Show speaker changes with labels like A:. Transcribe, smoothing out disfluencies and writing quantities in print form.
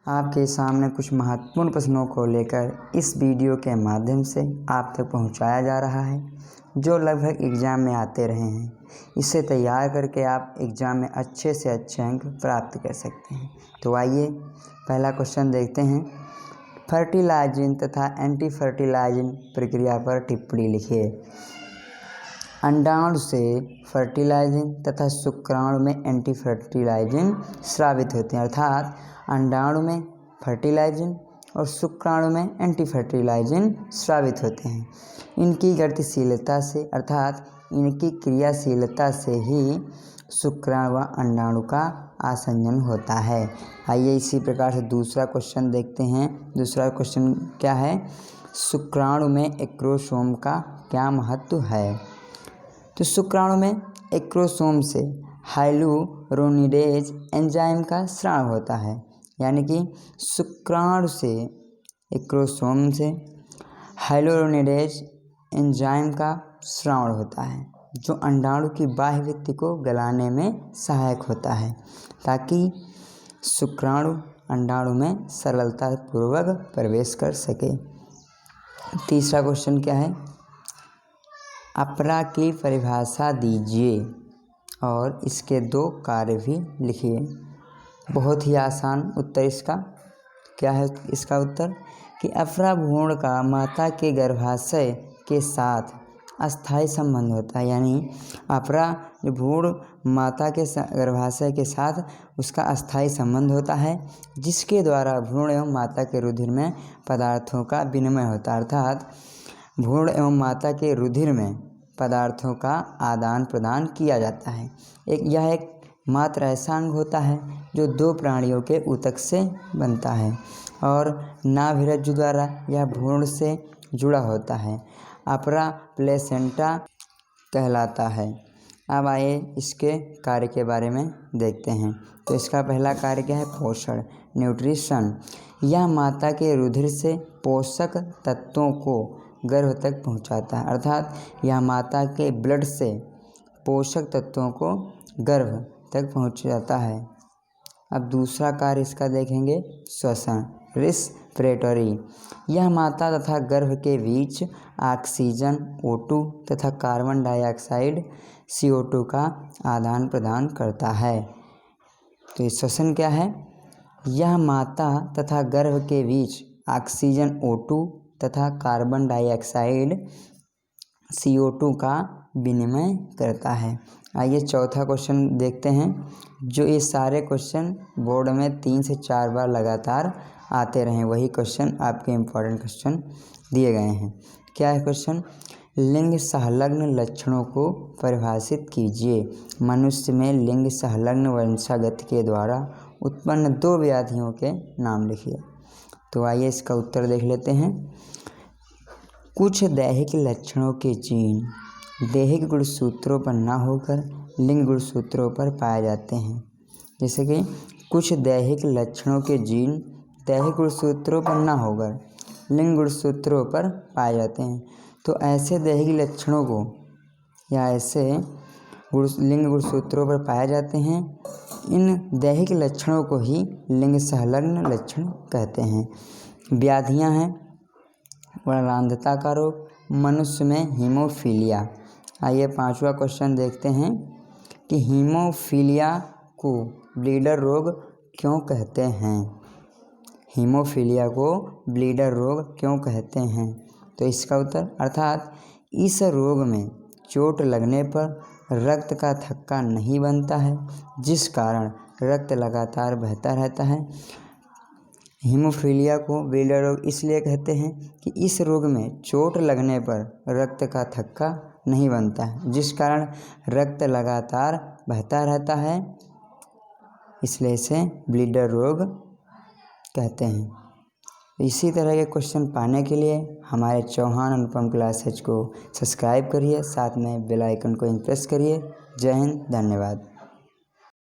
A: आपके सामने कुछ महत्वपूर्ण प्रश्नों को लेकर इस वीडियो के माध्यम से आप तक पहुंचाया जा रहा है, जो लगभग एग्ज़ाम में आते रहे हैं। इसे तैयार करके आप एग्ज़ाम में अच्छे से अच्छे अंक प्राप्त कर सकते हैं। तो आइए पहला क्वेश्चन देखते हैं। फर्टिलाइजिंग तथा एंटी फर्टिलाइजिंग प्रक्रिया पर टिप्पणी लिखिए। अंडाणु से फर्टिलाइजिंग तथा शुक्राणु में एंटी फर्टिलाइजिंग स्रावित होते हैं, अर्थात अंडाणु में फर्टिलाइजिंग और शुक्राणु में एंटी फर्टिलाइजिंग स्रावित होते हैं। इनकी गतिशीलता से अर्थात इनकी क्रियाशीलता से ही शुक्राणु व अंडाणु का आसंजन होता है। आइए इसी प्रकार से दूसरा क्वेश्चन देखते हैं। दूसरा क्वेश्चन क्या है? शुक्राणु में एक्रोसोम का क्या महत्व है? तो शुक्राणु में एक्रोसोम से हाइलुरोनिडेज एंजाइम का स्राव होता है, यानी कि शुक्राणु से एक्रोसोम से हाइलुरोनिडेज एंजाइम का स्राव होता है, जो अंडाणु की बाह्य भित्ति को गलाने में सहायक होता है, ताकि शुक्राणु अंडाणु में सरलतापूर्वक प्रवेश कर सके। तीसरा क्वेश्चन क्या है? अपरा की परिभाषा दीजिए और इसके 2 कार्य भी लिखिए। बहुत ही आसान उत्तर इसका क्या है? इसका उत्तर कि अपरा भ्रूण का माता के गर्भाशय के साथ अस्थायी संबंध होता है, यानी अपरा भ्रूण माता के गर्भाशय के साथ उसका अस्थायी संबंध होता है, जिसके द्वारा भ्रूण एवं माता के रुधिर में पदार्थों का विनिमय होता है, अर्थात भ्रूण एवं माता के रुधिर में पदार्थों का आदान प्रदान किया जाता है। यह एक मात्र ऐसा अंग होता है जो 2 प्राणियों के ऊतक से बनता है और नाभिरज्जु द्वारा यह भ्रूण से जुड़ा होता है। अपरा प्लेसेंटा कहलाता है। अब आइए इसके कार्य के बारे में देखते हैं। तो इसका पहला कार्य क्या है? पोषण, न्यूट्रिशन। यह माता के रुधिर से पोषक तत्वों को गर्भ तक पहुंचाता है, अर्थात यह माता के ब्लड से पोषक तत्वों को गर्भ तक पहुंचाता है। अब दूसरा कार्य इसका देखेंगे, श्वसन, रेस्पिरेटरी। यह माता तथा गर्भ के बीच ऑक्सीजन O2 तथा कार्बन डाइऑक्साइड CO2 का आदान प्रदान करता है। तो श्वसन क्या है? यह माता तथा गर्भ के बीच ऑक्सीजन O2 तथा कार्बन डाइऑक्साइड CO2 का विनिमय करता है। आइए चौथा क्वेश्चन देखते हैं। जो ये सारे क्वेश्चन बोर्ड में 3 से 4 बार लगातार आते रहे, वही क्वेश्चन आपके इम्पोर्टेंट क्वेश्चन दिए गए हैं। क्या है क्वेश्चन? लिंग संलग्न लक्षणों को परिभाषित कीजिए। मनुष्य में लिंग संलग्न वंशागति के द्वारा उत्पन्न 2 व्याधियों के नाम लिखिए। तो आइए इसका उत्तर देख लेते हैं। कुछ दैहिक लक्षणों के जीन दैहिक गुणसूत्रों पर न होकर लिंग गुणसूत्रों पर पाए जाते हैं। जैसे कि कुछ दैहिक लक्षणों के जीन दैहिक गुणसूत्रों पर न होकर लिंग गुणसूत्रों पर पाए जाते हैं। तो ऐसे दैहिक लक्षणों को या ऐसे लिंग गुणसूत्रों पर पाए जाते हैं, इन दैहिक लक्षणों को ही लिंग संलग्न लक्षण कहते हैं। व्याधियां हैं, वर्णांधता का रोग, मनुष्य में हीमोफीलिया। आइए 5वां क्वेश्चन देखते हैं कि हीमोफीलिया को ब्लीडर रोग क्यों कहते हैं? हीमोफीलिया को ब्लीडर रोग क्यों कहते हैं? तो इसका उत्तर अर्थात इस रोग में चोट लगने पर रक्त का थक्का नहीं बनता है, जिस कारण रक्त लगातार बहता रहता है। हीमोफीलिया को ब्लीडर रोग इसलिए कहते हैं कि इस रोग में चोट लगने पर रक्त का थक्का नहीं बनता है, जिस कारण रक्त लगातार बहता रहता है, इसलिए इसे ब्लीडर रोग कहते हैं। इसी तरह के क्वेश्चन पाने के लिए हमारे चौहान अनुपम क्लासेज को सब्सक्राइब करिए, साथ में बेल आइकन को प्रेस करिए। जय हिंद, धन्यवाद।